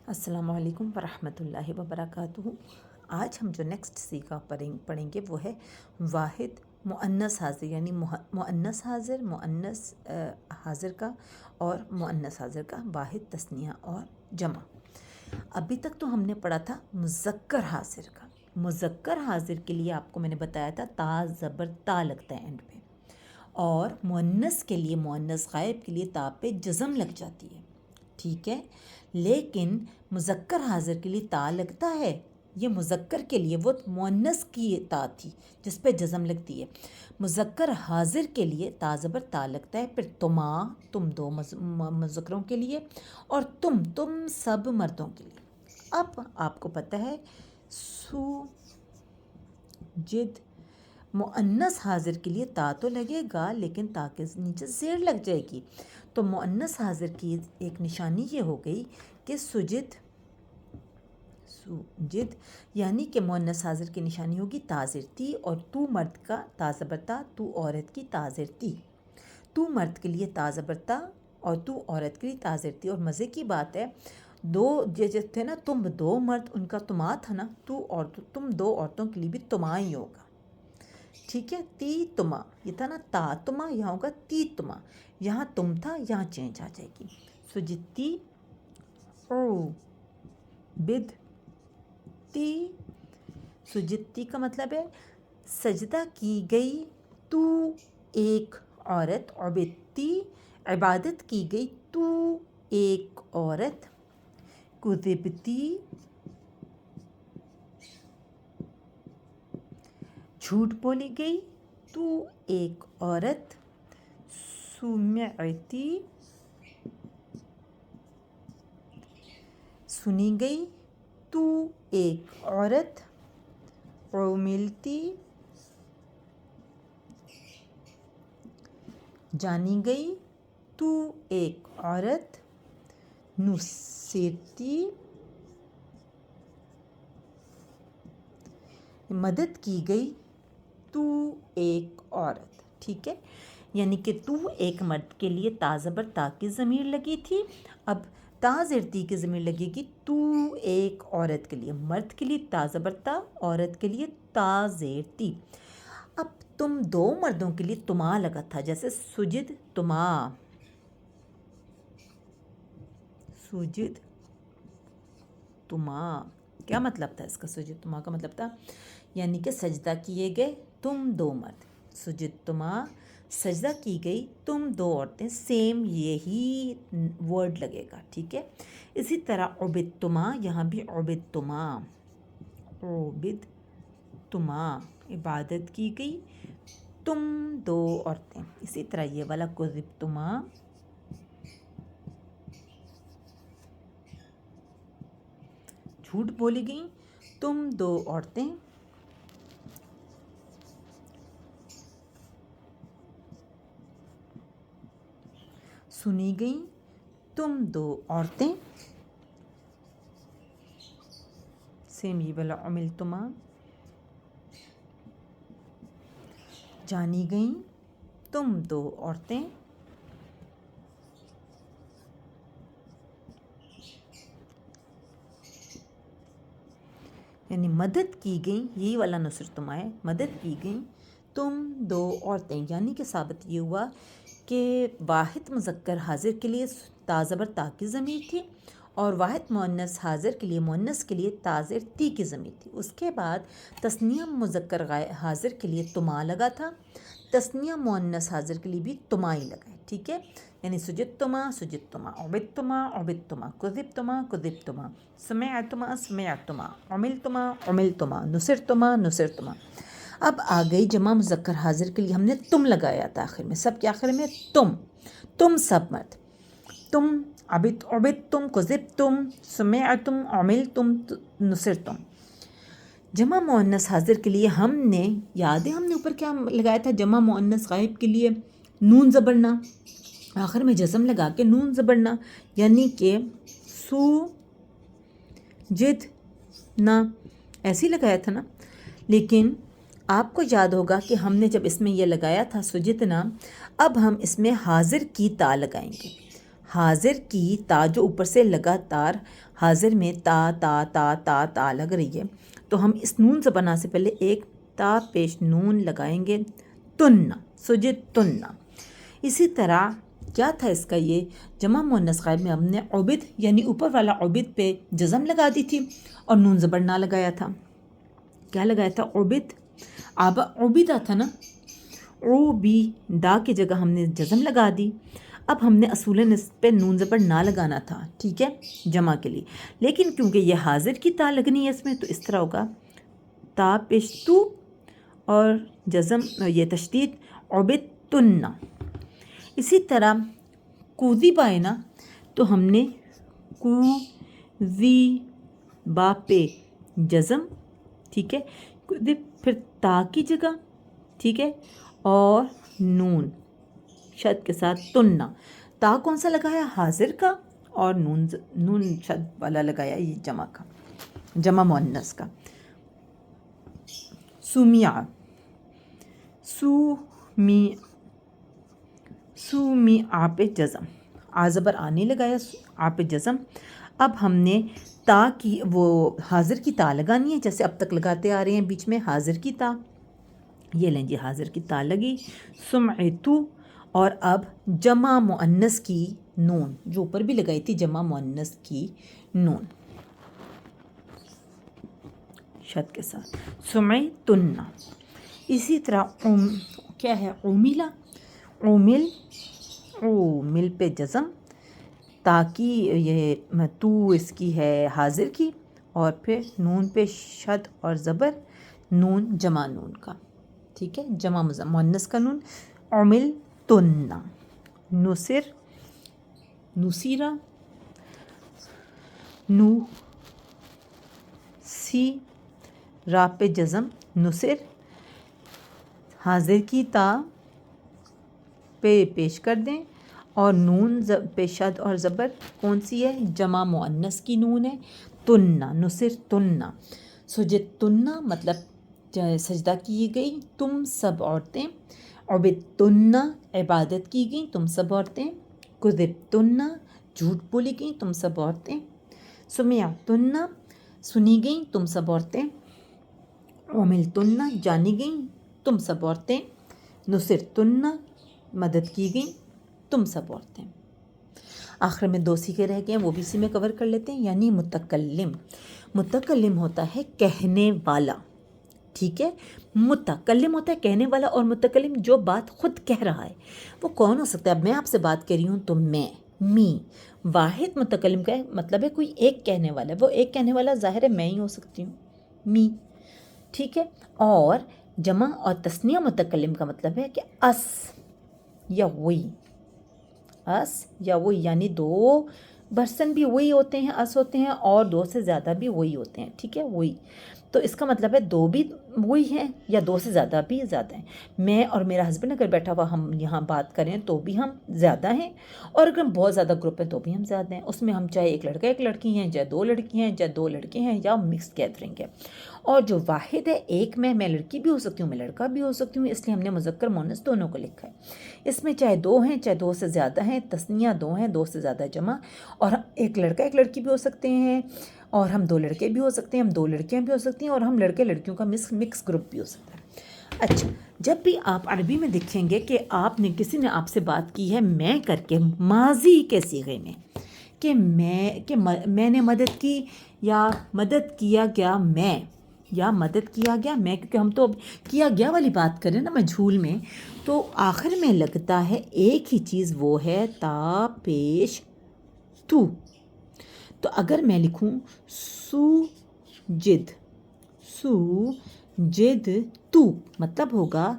السلام علیکم ورحمۃ اللہ وبرکاتہ۔ آج ہم جو نیکسٹ سیگا پڑھیں گے وہ ہے واحد مؤنث حاضر، یعنی مؤنث حاضر، مؤنث حاضر کا اور مؤنث حاضر کا واحد، تثنیہ اور جمع۔ ابھی تک تو ہم نے پڑھا تھا مذکر حاضر کا۔ مذکر حاضر کے لیے آپ کو میں نے بتایا تھا تا زبر تا لگتا ہے اینڈ پہ، اور مؤنث کے لیے، مؤنث غائب کے لیے تا پہ جزم لگ جاتی ہے، ٹھیک ہے۔ لیکن مذکر حاضر کے لیے تا لگتا ہے، یہ مذکر کے لیے، وہ مؤنث کی تا تھی جس پہ جزم لگتی ہے۔ مذکر حاضر کے لیے تا زبر تا لگتا ہے، پھر تما، تم دو مذکروں کے لیے، اور تم سب مردوں کے لیے۔ اب آپ کو پتہ ہے سو جد مؤنث حاضر کے لیے تا تو لگے گا، لیکن تا کے نیچے زیر لگ جائے گی۔ تو مؤنث حاضر کی ایک نشانی یہ ہو گئی کہ سجد، یعنی کہ مؤنث حاضر کی نشانی ہوگی تا زیر تی، اور تو مرد کا تا زبر تا، تو عورت کی تا زیر تی۔ تو مرد کے لیے تا زبر تا اور تو عورت کے لیے تا زیر تی۔ اور مزے کی بات ہے، دو جو تھے نا، تم دو مرد، ان کا تما تھا نا، تم دو عورتوں کے لیے بھی تما ہی ہوگا، ٹھیک ہے۔ تی تما، یہ تھا نا تا تما، یہاں ہوگا تی تما، یہاں تم تھا، یہاں چینج آ جائے گی۔ سجدتی او بد تی، سجدتی کا مطلب ہے سجدہ کی گئی تو ایک عورت، عبدتی عبادت کی گئی تو ایک عورت، کذبتی جھوٹ بولی گئی تو ایک عورت، سمعتی سنی گئی تو ایک عورت، عملتی جانی گئی تو ایک عورت، نصرتی مدد کی گئی تو ایک عورت، ٹھیک ہے۔ یعنی کہ تو ایک مرد کے لیے تا زبر تا کی ضمیر لگی تھی، اب تا زیر تی کی ضمیر لگے گی تو ایک عورت کے لیے، مرد کے لیے تا زبر تا، عورت کے لیے تا زیر تی۔ اب تم دو مردوں کے لیے تما لگا تھا، جیسے سجد تما، سجد تما کیا مطلب تھا اس کا؟ سجد تما کا مطلب تھا یعنی کہ سجدہ کیے گئے تم دو مرد، سجد تما سجدہ کی گئی تم دو عورتیں، سیم یہی ورڈ لگے گا، ٹھیک ہے۔ اسی طرح عبد تما، یہاں بھی عبد تما، عبد تما عبادت کی گئی تم دو عورتیں۔ اسی طرح یہ والا کذب تما، جھوٹ بولی گئی تم دو عورتیں، سنی گئی تم دو عورتیں، سیم یہ والا عملتما، جانی گئیں تم دو عورتیں، یعنی مدد کی گئیں، یہی والا نصرتما ہے، مدد کی گئیں تم دو عورتیں۔ یعنی کہ ثابت یہ ہوا کہ واحد مذکر حاضر کے لیے تا زبر تا کی ضمیر تھی، اور واحد مؤنث حاضر کے لیے، مؤنث کے لیے تا زیر تی کی ضمیر تھی۔ اس کے بعد تثنیہ مذکر حاضر کے لیے تما لگا تھا، تثنیہ مؤنث حاضر کے لیے بھی تما ہی لگا ہے، ٹھیک ہے۔ یعنی سجد تما، عبد تما، کذب تما، سمعت تما، عمل تما، نصر تما۔ اب آ گئی جمع مذکر حاضر کے لیے ہم نے تم لگایا تھا آخر میں، سب کے آخر میں تم سب مرد، تم عبد تم، کذب تم، سمعتم، عمل تم، نصر تم۔ جمع مؤنث حاضر کے لیے ہم نے، یاد ہے ہم نے اوپر کیا لگایا تھا؟ جمع مؤنث غائب کے لیے نون زبرنا، آخر میں جزم لگا کے نون زبرنا، یعنی کہ سو جد نا، ایسے ہی لگایا تھا نا۔ لیکن آپ کو یاد ہوگا کہ ہم نے جب اس میں یہ لگایا تھا سجدنا، اب ہم اس میں حاضر کی تا لگائیں گے۔ حاضر کی تا جو اوپر سے لگاتار حاضر میں تا تا تا تا تا لگ رہی ہے تو ہم اس نون زبانہ سے پہلے ایک تا پیش نون لگائیں گے، تننا، سجد تننا۔ اسی طرح کیا تھا اس کا یہ جمع مؤنث غائب میں ہم نے عبد یعنی اوپر والا عبد پہ جزم لگا دی تھی اور نون زبر نہ لگایا تھا۔ کیا لگایا تھا؟ عبد، آبا عبیدہ تھا نا، عبی دا کی جگہ ہم نے جزم لگا دی۔ اب ہم نے اصولاً اس پہ نون زبر نہ لگانا تھا، ٹھیک ہے، جمع کے لیے، لیکن کیونکہ یہ حاضر کی تا لگنی ہے اس میں تو اس طرح ہوگا تا پیش تو اور جزم یہ تشدید عبد تننا۔ اسی طرح کوزی بائے نا تو ہم نے کو زی با پہ جزم، ٹھیک ہے، پھر تا کی جگہ، ٹھیک ہے، اور نون شد کے ساتھ تننا۔ تا کون سا لگایا؟ حاضر کا، اور نون شد والا لگایا یہ جمع کا، جمع مؤنث کا۔ سمیع، سمیع پہ جزم، آ زبر آنے لگایا، آ پہ جزم۔ اب ہم نے تا کی وہ حاضر کی تا لگانی ہے جیسے اب تک لگاتے آ رہے ہیں بیچ میں حاضر کی تا، یہ لیں جی حاضر کی تا لگی، سمعتو، اور اب جمع مؤنث کی نون جو اوپر بھی لگائی تھی، جمع مؤنث کی نون شد کے ساتھ، سمعتن۔ اسی طرح کیا ہے؟ عمیلا، عمل پہ جزم، تاکہ یہ تو اس کی ہے حاضر کی، اور پھر نون پہ شد اور زبر، نون جمع نون کا، ٹھیک ہے، جمع مؤنث کا نون، عمل تننا۔ نصر، نصیرہ، نو سی را پہ جزم، نصر، حاضر کی تا پہ پیش کر دیں، اور نون پہ شد اور زبر کون سی ہے؟ جمع مؤنث کی نون ہے، تننا، نصر تننا۔ سجد تننا مطلب سجدہ کی گئی تم سب عورتیں، عبد تننا عبادت کی گئی تم سب عورتیں، کذب تننا جھوٹ بولی گئی تم سب عورتیں، سمع تننا سنی گئیں تم سب عورتیں، عمل تننا جانی گئیں تم سب عورتیں، نصر تننا مدد کی گئی تم سب عورتیں۔ آخر میں 2 سیغے رہ گئے ہیں، وہ بھی اسی میں کور کر لیتے ہیں، یعنی متکلم۔ متکلم ہوتا ہے کہنے والا، ٹھیک ہے، متکلم ہوتا ہے کہنے والا، اور متکلم جو بات خود کہہ رہا ہے وہ کون ہو سکتا ہے؟ اب میں آپ سے بات کر رہی ہوں تو میں، می، واحد متکلم کا مطلب ہے کوئی ایک کہنے والا ہے، وہ ایک کہنے والا ظاہر ہے میں ہی ہو سکتی ہوں، می، ٹھیک ہے، اور جمع اور تثنیہ متکلم کا مطلب ہے کہ اس یا وہی، اس یا وہی، یعنی 2 برسن بھی وہی ہوتے ہیں، اس ہوتے ہیں، اور 2 سے زیادہ بھی وہی ہوتے ہیں، ٹھیک ہے، وہی، تو اس کا مطلب ہے 2 بھی وہی ہیں یا 2 سے زیادہ بھی زیادہ ہیں۔ میں اور میرا ہسبینڈ اگر بیٹھا ہوا ہم یہاں بات کریں تو بھی ہم زیادہ ہیں، اور اگر ہم بہت زیادہ گروپ ہیں تو بھی ہم زیادہ ہیں، اس میں ہم چاہے ایک لڑکا ایک لڑکی ہیں، چاہے 2 لڑکی ہیں، چاہے 2 لڑکے ہیں، یا مکس گیدرنگ ہے۔ اور جو واحد ہے ایک میں لڑکی بھی ہو سکتی ہوں، میں لڑکا بھی ہو سکتی ہوں، اس لیے ہم نے مذکر مؤنث دونوں کو لکھا ہے۔ اس میں چاہے 2 ہیں چاہے 2 سے زیادہ ہیں، تثنیہ 2 ہیں، 2 سے زیادہ جمع، اور ایک لڑکا ایک لڑکی بھی ہو سکتے ہیں، اور ہم 2 لڑکے بھی ہو سکتے ہیں، ہم 2 لڑکیاں بھی ہو سکتی ہیں، اور ہم لڑکے لڑکیوں کا مکس گروپ بھی ہو سکتا ہے۔ اچھا، جب بھی آپ عربی میں دیکھیں گے کہ آپ نے کسی نے آپ سے بات کی ہے میں کر کے ماضی کے صیغے میں، کہ میں نے مدد کی، یا مدد کیا گیا میں، یا مدد کیا گیا میں، کیونکہ ہم تو اب کیا گیا والی بات کریں نا مجھول میں، تو آخر میں لگتا ہے ایک ہی چیز، وہ ہے تا پیش تو۔ تو اگر میں لکھوں سوجد تو، مطلب ہوگا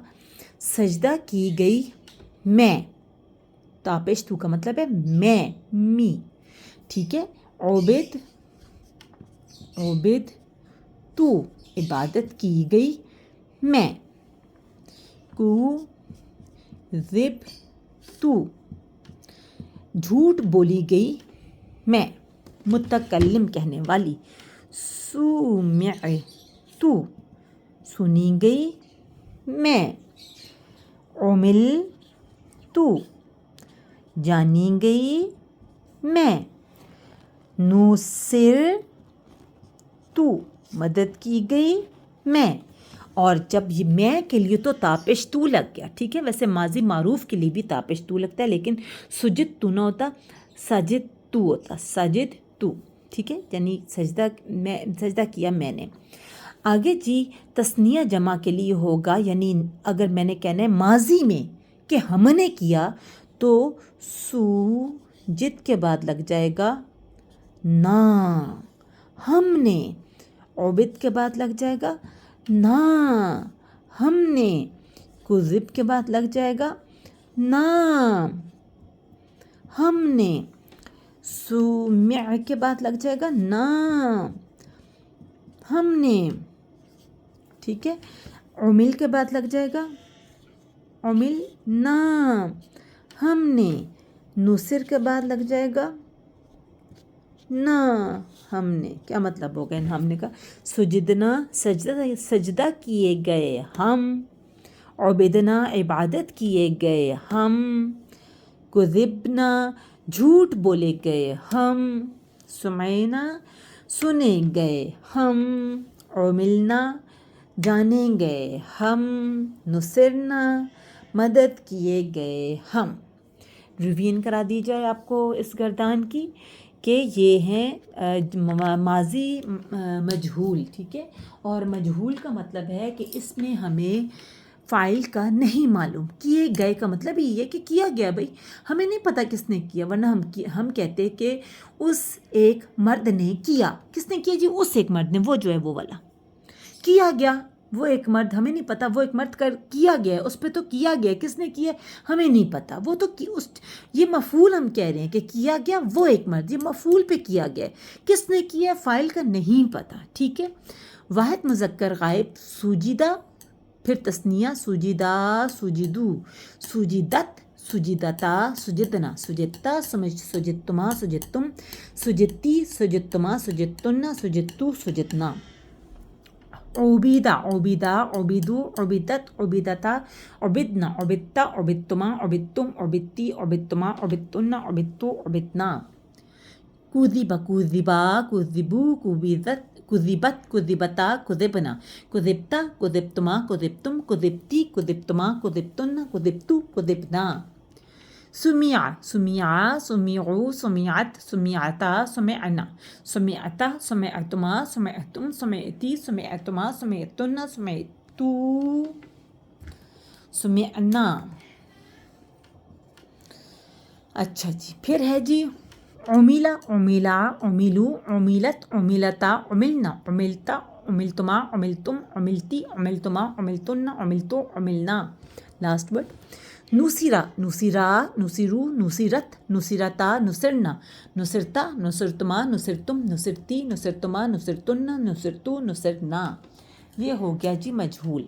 سجدہ کی گئی میں، تا پیش تو کا مطلب ہے میں، می، ٹھیک ہے، عبد تو عبادت کی گئی میں، کذب تو جھوٹ بولی گئی میں، متکلم کہنے والی، سمع تو سنی گئی میں، عمل تو جانی گئی میں، نصر تو مدد کی گئی میں، اور جب یہ میں کے لیے تو تاپش تو لگ گیا، ٹھیک ہے. ویسے ماضی معروف کے لیے بھی تاپش تو لگتا ہے، لیکن سجد تو نہ ہوتا، سجد تو ہوتا، سجد تو، ٹھیک ہے، یعنی سجدہ کیا میں نے. آگے جی تثنیہ جمع کے لیے ہوگا، یعنی اگر میں نے کہنا ہے ماضی میں کہ ہم نے کیا تو سوجد کے بعد لگ جائے گا نا، ہم نے. عبد کے بعد لگ جائے گا نا، ہم نے. کذب کے بعد لگ جائے گا نا، ہم نے. سمع کے بعد لگ جائے گا نا، ہم نے، ٹھیک ہے. عمل کے بعد لگ جائے گا عمل نا، ہم نے. نصر کے بعد لگ جائے گا نا، ہم نے. کیا مطلب ہوگا ان ہم نے کا؟ سجدنا سجدہ کیے گئے ہم، عبدنا عبادت کیے گئے ہم، کذبنا جھوٹ بولے گئے ہم، سمعنا سنے گئے ہم، عملنا جانے گئے ہم، نصرنا مدد کیے گئے ہم. ریویژن کرا دی جائے آپ کو اس گردان کی کہ یہ ہیں ماضی مجہول، ٹھیک ہے. اور مجہول کا مطلب ہے کہ اس میں ہمیں فاعل کا نہیں معلوم. کیے گئے کا مطلب یہ ہے کہ کیا گیا، بھائی ہمیں نہیں پتہ کس نے کیا، ورنہ ہم کہتے کہ اس ایک مرد نے کیا. کس نے کیا جی؟ اس ایک مرد نے، وہ جو ہے وہ والا کیا گیا، وہ ایک مرد، ہمیں نہیں پتہ وہ ایک مرد کیا گیا ہے، اس پہ تو کیا گیا، کس نے کیا ہمیں نہیں پتہ. وہ تو یہ مفعول ہم کہہ رہے ہیں کہ کیا گیا وہ ایک مرد، یہ مفعول پہ کیا گیا، کس نے کیا فاعل کا نہیں پتہ، ٹھیک ہے. واحد مذکر غائب سوجیدہ، پھر تثنیہ سوجیدہ سوجیدو، سوجیدت سجدتا سجدنا سجدتا سجدتما سجدتم سجدتی سجدتما سجدتن سجدتو سجدنا. عبیدہ عبیدہ عبیدو عبیدت عبیدتا عبدنا عبدتا عبدتما عبدتم عبدتی عبدتما عبدتن عبدتو عبدنا. کذب کذبا کذبو کذبت کذبت کذبتا کذبنا کذبتا کذبتما کذبتم کذبتی کذبتما کذبتن کذبتو کذبنا. سمع سمعا سمعو سمعت سمعتا سمعنا سمعتا سمعتما سمعتم سمعتی سمعتما سمعتن سمعتو سمعنا. اچھا جی، پھر ہے جی عمیلا عمیلا عمیلو عمیلت عمیلتا عملنا عملتا عملتما عملتم عملتی عملتما عملتن عملتو عملنا. Last word نصیرہ نصیرا نصیرو نصیرت نصیرتا نصرنا نصرتا نصرتما نصرتم Nasrati نصرتما نصرتن نصرتو نصرنا. یہ ہو گیا جی مجہول.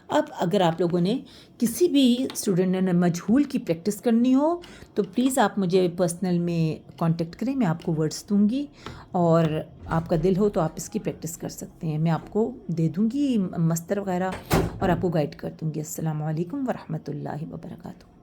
اب اگر آپ لوگوں نے کسی بھی اسٹوڈنٹ نے مجہول کی پریکٹس کرنی ہو تو پلیز آپ مجھے پرسنل میں کانٹیکٹ کریں، میں آپ کو ورڈز دوں گی، اور آپ کا دل ہو تو آپ اس کی پریکٹس کر سکتے ہیں. میں آپ کو دے دوں گی مستر وغیرہ اور آپ کو گائیڈ کر دوں گی. السلام علیکم ورحمۃ اللہ وبرکاتہ.